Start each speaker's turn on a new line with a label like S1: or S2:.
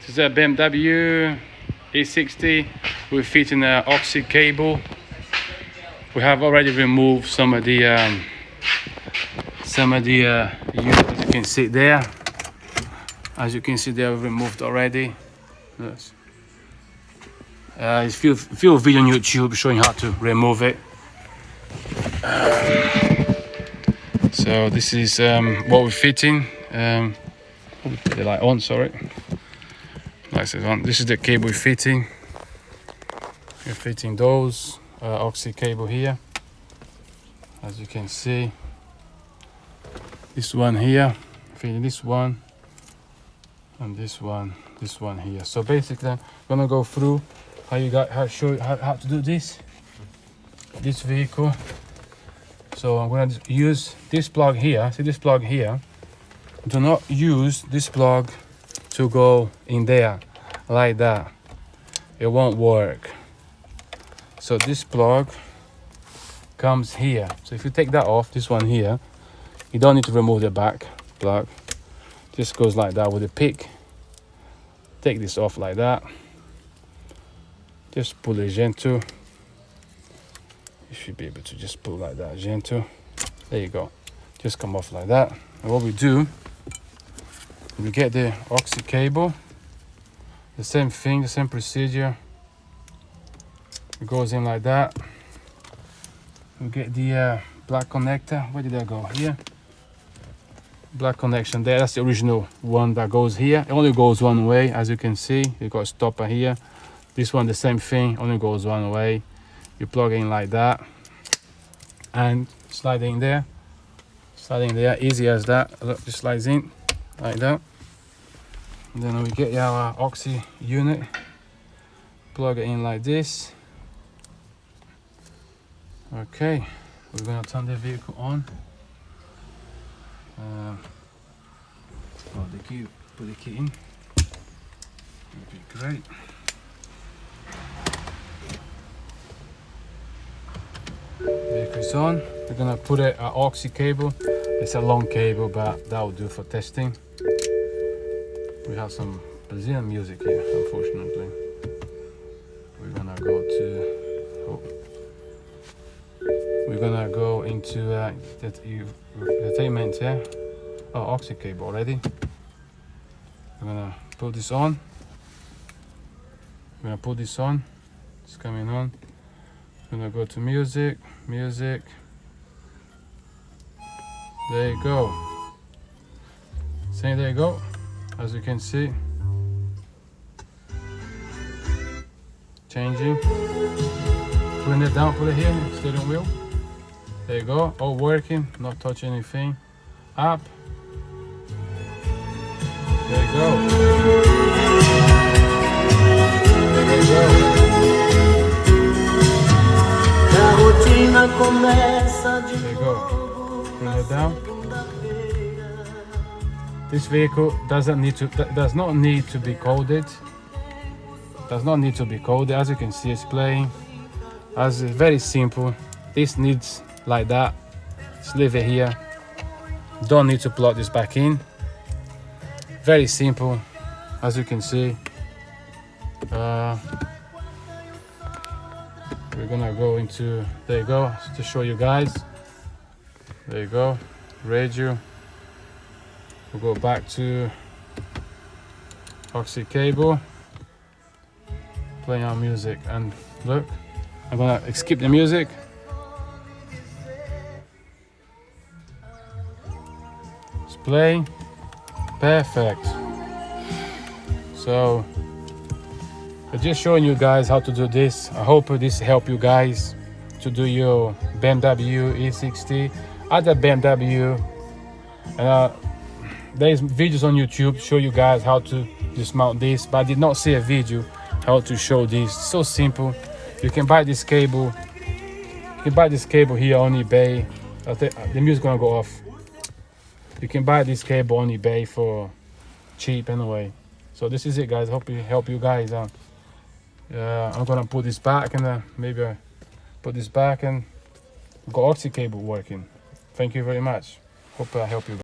S1: This is a BMW E60. We're fitting an oxy cable. We have already removed some of the unit, as you can see there. As you can see, they are removed already. Yes. There's a few videos on YouTube showing how to remove it. So this is what we're fitting. Put the light on, sorry. Lights is on. This is the cable we're fitting. We're fitting those oxy cable here. As you can see, this one here, fitting this one, and this one here. So basically, I'm gonna go through show you how to do this vehicle. So I'm gonna use this plug here. See this plug here? Do not use this plug to go in there like that. It won't work. So this plug comes here. So if you take that off, this one here, you don't need to remove the back plug. Just goes like that with a pick. Take this off like that. Just pull it gentle. You should be able to just pull like that, gentle. There you go. Just come off like that. And what we do, we get the oxy cable. The same thing, the same procedure. It goes in like that. We get the black connector. Where did that go? Here. Black connection there. That's the original one that goes here. It only goes one way, as you can see. You got a stopper here. This one, the same thing, only goes one way. You plug in like that and slide in there. Slide in there, easy as that. Look, just slides in like that. And then we get our oxy unit. Plug it in like this. Okay, we're gonna turn the vehicle on. Put the key in. That'd be great. Vehicle's on. We're gonna put an oxy cable. It's a long cable, but that will do for testing. We have some Brazilian music here, unfortunately. We're gonna go to. We're gonna go into entertainment here. Oh, oxy cable already. I'm gonna put this on. I'm gonna put this on. It's coming on. I'm gonna go to music. There you go. See, there you go. As you can see, changing. Putting it down, put it here. Steering wheel. There you go. All working. Not touching anything. Up. There you go. There you go. There you go. Bring it down. This vehicle does not need to be coded. Does not need to be coded. As you can see, it's playing. As it's very simple. This needs like that. Just leave it here. Don't need to plug this back in. Very simple, as you can see. We're gonna go into, there you go, to show you guys. There you go, radio. We'll go back to oxy cable, playing our music, and look, I'm gonna skip the music. It's playing. Perfect. So I'm just showing you guys how to do this. I hope this help you guys to do your BMW E60. Other BMW, and there's videos on YouTube show you guys how to dismount this, but I did not see a video how to show this. So simple. You can buy this cable. You can buy this cable here on eBay. The music's gonna go off. You can buy this cable on eBay for cheap anyway. So this is it, guys. Hope it help you guys out. I'm gonna put this back and maybe put this back and got oxy cable working. Thank you very much. Hope I help you guys.